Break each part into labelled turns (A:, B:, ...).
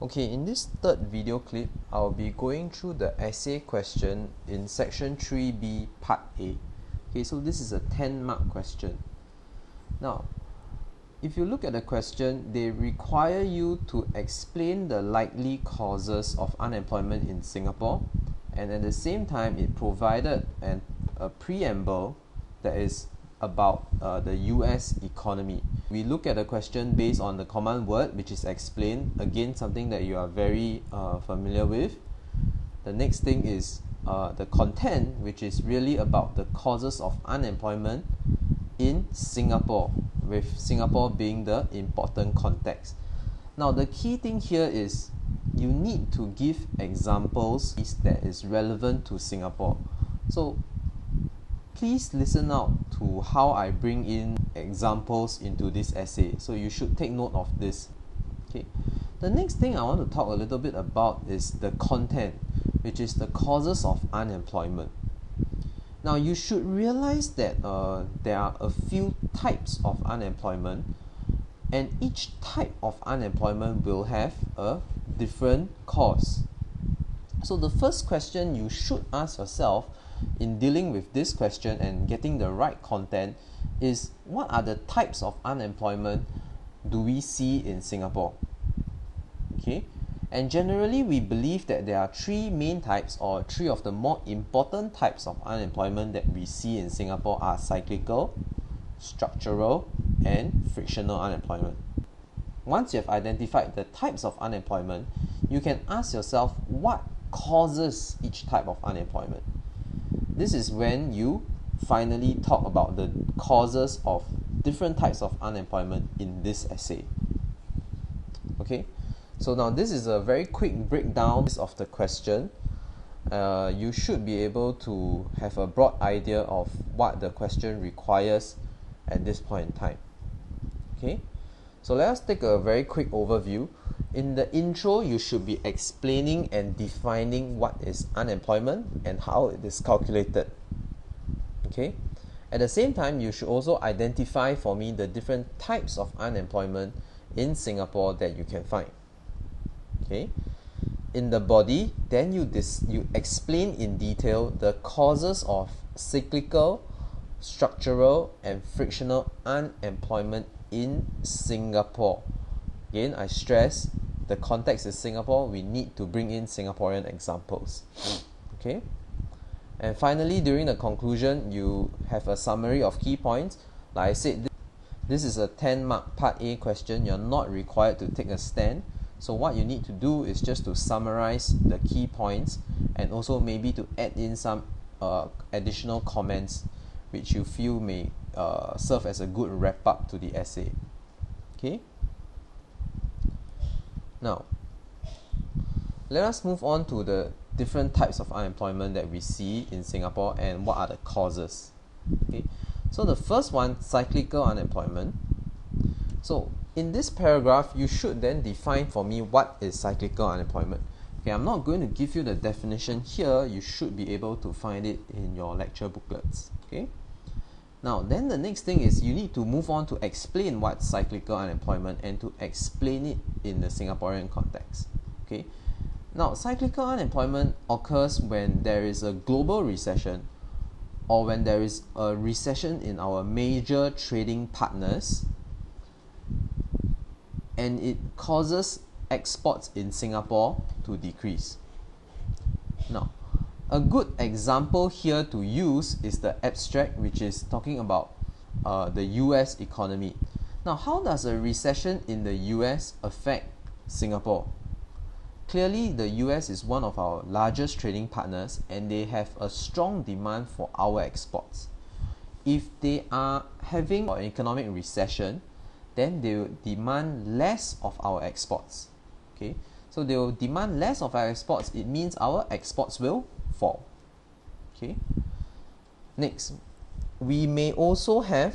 A: Okay, in this third video clip, I'll be going through the essay question in section 3B part A. Okay, so this is a 10-mark question. Now, if you look at the question, they require you to explain the likely causes of unemployment in Singapore, and at the same time it provided a preamble that is about the US economy. We look at the question based on the command word, which is explain, again something that you are very familiar with. The next thing is the content, which is really about the causes of unemployment in Singapore, with Singapore being the important context. Now the key thing here is you need to give examples that is relevant to Singapore. So please listen out to how I bring in examples into this essay. So you should take note of this. Okay. The next thing I want to talk a little bit about is the content, which is the causes of unemployment. Now you should realize that there are a few types of unemployment, and each type of unemployment will have a different cause. So the first question you should ask yourself in dealing with this question and getting the right content is, what are the types of unemployment do we see in Singapore? Okay, and generally we believe that there are three main types, or three of the more important types of unemployment that we see in Singapore are cyclical, structural, and frictional unemployment. Once you have identified the types of unemployment, you can ask yourself what causes each type of unemployment. This is when you finally talk about the causes of different types of unemployment in this essay. Okay, so now this is a very quick breakdown of the question. You should be able to have a broad idea of what the question requires at this point in time. Okay, so let us take a very quick overview. In the intro, you should be explaining and defining what is unemployment and how it is calculated. Okay. At the same time, you should also identify for me the different types of unemployment in Singapore that you can find. Okay. In the body, then you explain in detail the causes of cyclical, structural, and frictional unemployment in Singapore. Again, I stress the context is Singapore. We need to bring in Singaporean examples. Okay. And finally, during the conclusion, you have a summary of key points. Like I said, this is a 10-mark part A question. You're not required to take a stand. So what you need to do is just to summarize the key points, and also maybe to add in some additional comments which you feel may serve as a good wrap-up to the essay. Okay. Now, let us move on to the different types of unemployment that we see in Singapore and what are the causes. Okay, so the first one, cyclical unemployment. So in this paragraph, you should then define for me what is cyclical unemployment. Okay, I'm not going to give you the definition here. You should be able to find it in your lecture booklets. Okay. Now, then the next thing is you need to move on to explain what's cyclical unemployment and to explain it in the Singaporean context. Okay. Now, cyclical unemployment occurs when there is a global recession, or when there is a recession in our major trading partners, and it causes exports in Singapore to decrease. Now, a good example here to use is the abstract, which is talking about the US economy. Now, how does a recession in the US affect Singapore? Clearly, the US is one of our largest trading partners, and they have a strong demand for our exports. If they are having an economic recession, then they will demand less of our exports. Okay, so they will demand less of our exports. It means our exports will fall. Okay. Next, we may also have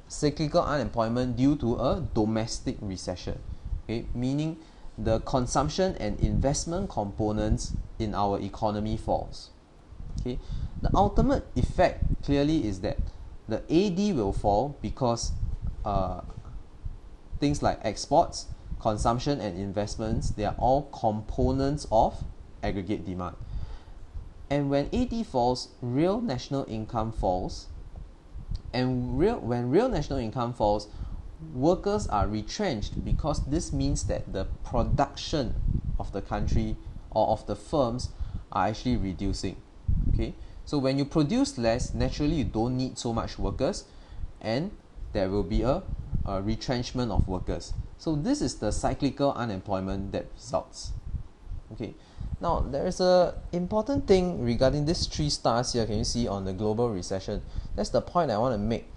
A: cyclical unemployment due to a domestic recession. Okay, meaning the consumption and investment components in our economy falls. Okay, the ultimate effect clearly is that the AD will fall because things like exports, consumption and investments, they are all components of aggregate demand. And when AD falls, real national income falls. And when real national income falls, workers are retrenched, because this means that the production of the country or of the firms are actually reducing. Okay, so when you produce less, naturally you don't need so much workers, and there will be a retrenchment of workers. So this is the cyclical unemployment that results. Okay, now there is a important thing regarding these 3 stars here. Can you see on the global recession? That's the point I want to make.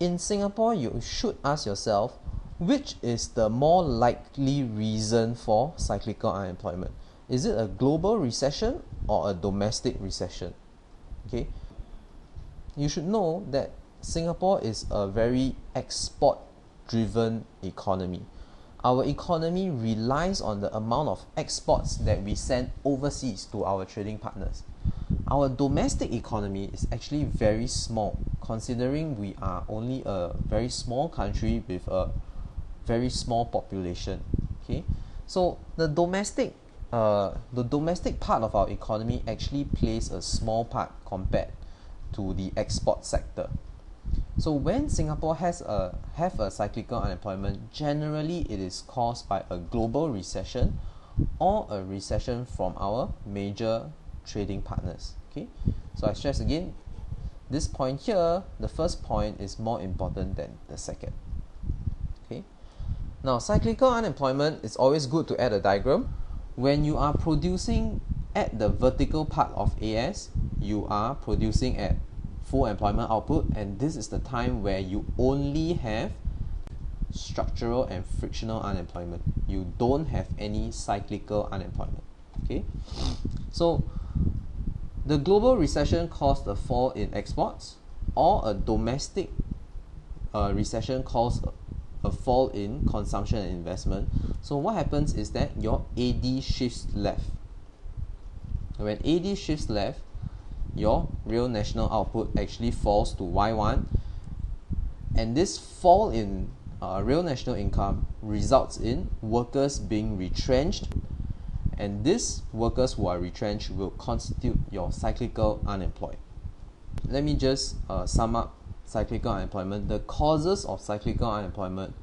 A: In Singapore, you should ask yourself, which is the more likely reason for cyclical unemployment? Is it a global recession or a domestic recession? Okay, you should know that Singapore is a very export-driven economy. Our economy relies on the amount of exports that we send overseas to our trading partners. Our domestic economy is actually very small, considering we are only a very small country with a very small population. Okay, so the domestic part of our economy actually plays a small part compared to the export sector. So when Singapore have a cyclical unemployment, generally it is caused by a global recession or a recession from our major trading partners. Okay, so I stress again, this point here, the first point is more important than the second. Okay, now cyclical unemployment, it's always good to add a diagram. When you are producing at the vertical part of AS, you are producing at full employment output, and this is the time where you only have structural and frictional unemployment. You don't have any cyclical unemployment. Okay, so the global recession caused a fall in exports, or a domestic recession caused a fall in consumption and investment. So what happens is that your AD shifts left. When AD shifts left, your real national output actually falls to Y1, and this fall in real national income results in workers being retrenched, and these workers who are retrenched will constitute your cyclical unemployed. Let me just sum up cyclical unemployment. The causes of cyclical unemployment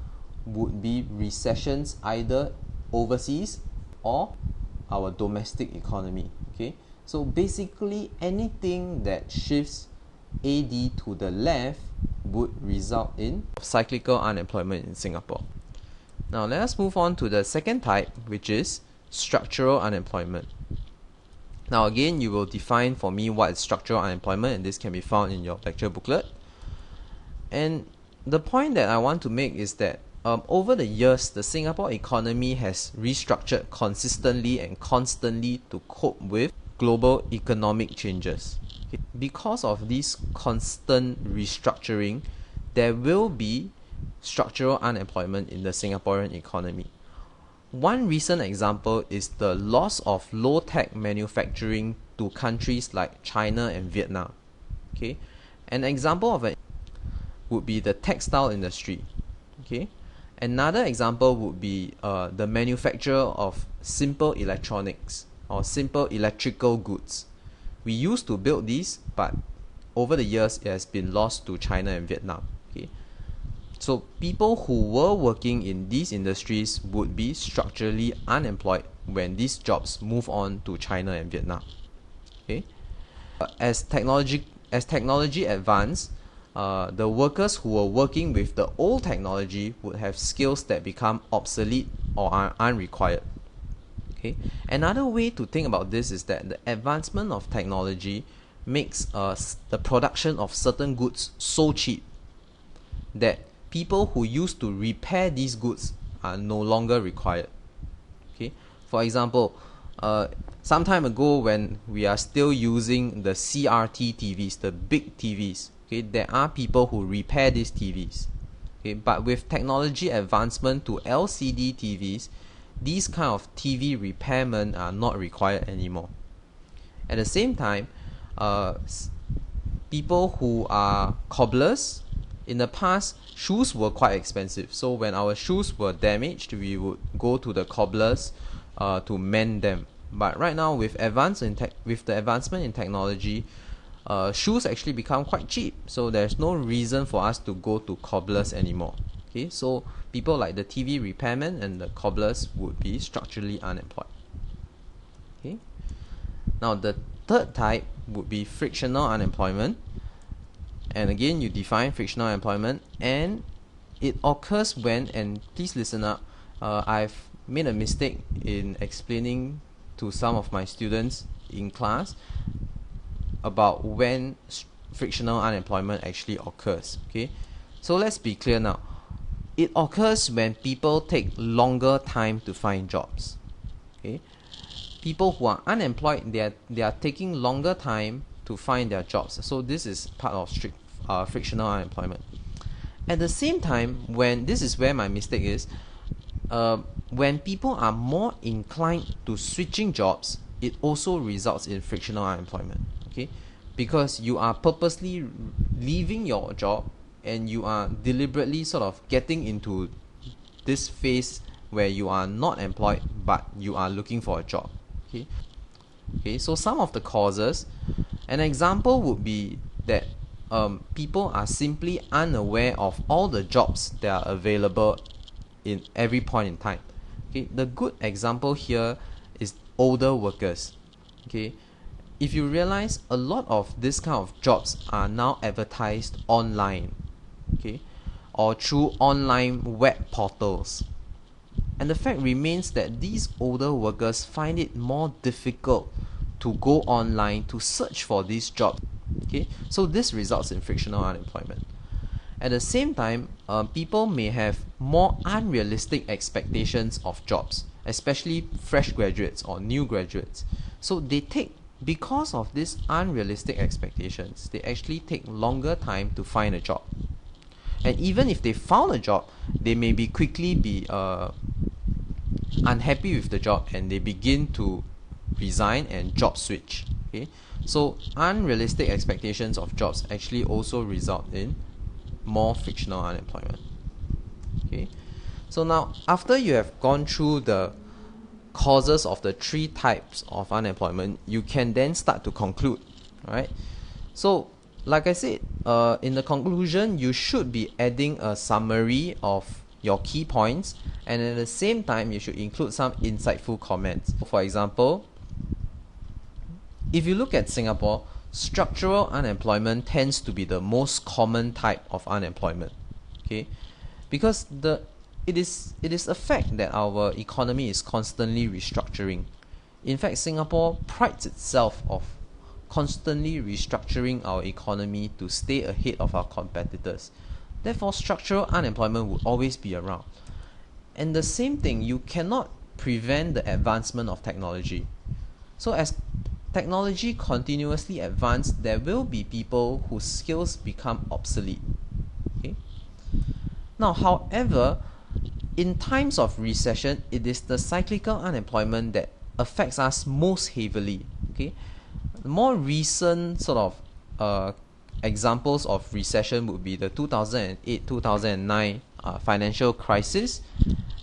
A: would be recessions either overseas or our domestic economy. Okay, so basically anything that shifts AD to the left would result in cyclical unemployment in Singapore. Now let us move on to the second type, which is structural unemployment. Now again, you will define for me what is structural unemployment, and this can be found in your lecture booklet. And the point that I want to make is that over the years, the Singapore economy has restructured consistently and constantly to cope with global economic changes. Okay. Because of this constant restructuring, there will be structural unemployment in the Singaporean economy. One recent example is the loss of low-tech manufacturing to countries like China and Vietnam. Okay, an example of it would be the textile industry. Okay, another example would be the manufacture of simple electronics or simple electrical goods. We used to build these, but over the years it has been lost to China and Vietnam. Okay, so people who were working in these industries would be structurally unemployed when these jobs move on to China and Vietnam. Okay, as technology advanced, the workers who were working with the old technology would have skills that become obsolete or are unrequired. Okay, another way to think about this is that the advancement of technology makes the production of certain goods so cheap that people who used to repair these goods are no longer required. Okay, for example, some time ago when we are still using the CRT TVs, the big TVs, okay, there are people who repair these TVs. Okay, but with technology advancement to LCD TVs, these kind of TV repairmen are not required anymore. At the same time, people who are cobblers in the past, shoes were quite expensive. So when our shoes were damaged, we would go to the cobblers to mend them. But right now, with the advancement in technology, shoes actually become quite cheap. So there's no reason for us to go to cobblers anymore. Okay, so people like the TV repairmen and the cobblers would be structurally unemployed. Okay. Now the third type would be frictional unemployment. And again, you define frictional unemployment, and it occurs when, and please listen up, I've made a mistake in explaining to some of my students in class about when frictional unemployment actually occurs. Okay, so let's be clear now. It occurs when people take longer time to find jobs. Okay, people who are unemployed, they are taking longer time to find their jobs. So this is part of frictional unemployment. At the same time, when this is where my mistake is, when people are more inclined to switching jobs, it also results in frictional unemployment. Okay, because you are purposely leaving your job and you are deliberately sort of getting into this phase where you are not employed but you are looking for a job. Okay, so some of the causes, an example would be that people are simply unaware of all the jobs that are available in every point in time. Okay, the good example here is older workers. Okay, if you realize, a lot of this kind of jobs are now advertised online, okay, or through online web portals. And the fact remains that these older workers find it more difficult to go online to search for these jobs. Okay, so this results in frictional unemployment. At the same time, people may have more unrealistic expectations of jobs, especially fresh graduates or new graduates. So because of these unrealistic expectations, they actually take longer time to find a job. And even if they found a job, they may quickly be unhappy with the job, and they begin to resign and job switch. Okay, so unrealistic expectations of jobs actually also result in more frictional unemployment. Okay, so now after you have gone through the causes of the three types of unemployment, you can then start to conclude. Alright, so like I said, in the conclusion, you should be adding a summary of your key points, and at the same time you should include some insightful comments. For example, if you look at Singapore, structural unemployment tends to be the most common type of unemployment. Okay, because it is a fact that our economy is constantly restructuring. In fact, Singapore prides itself of constantly restructuring our economy to stay ahead of our competitors. Therefore, structural unemployment will always be around. And the same thing, you cannot prevent the advancement of technology. So as technology continuously advances, there will be people whose skills become obsolete. Okay? Now, however, in times of recession, it is the cyclical unemployment that affects us most heavily. Okay? The more recent sort of examples of recession would be the 2008-2009 financial crisis,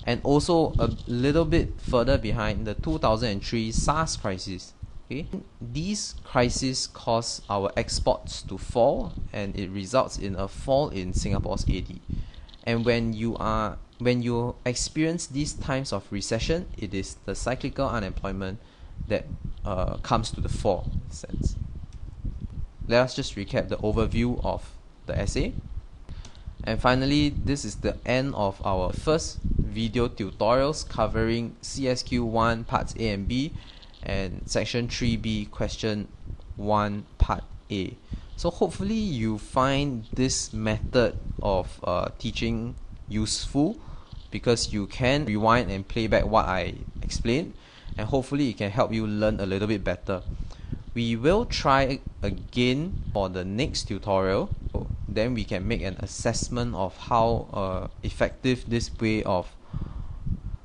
A: and also a little bit further behind, the 2003 SARS crisis. Okay? These crises cause our exports to fall, and it results in a fall in Singapore's AD. And when you experience these times of recession, it is the cyclical unemployment that comes to the fore, in a sense. Let us just recap the overview of the essay. And finally, this is the end of our first video tutorials covering CSQ1 parts A and B and section 3B question 1 part A. So hopefully you find this method of teaching useful, because you can rewind and play back what I explained, and hopefully it can help you learn a little bit better. We will try again for the next tutorial, then we can make an assessment of how effective this way of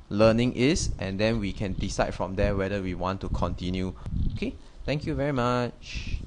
A: learning is, and then we can decide from there whether we want to continue. Okay, thank you very much.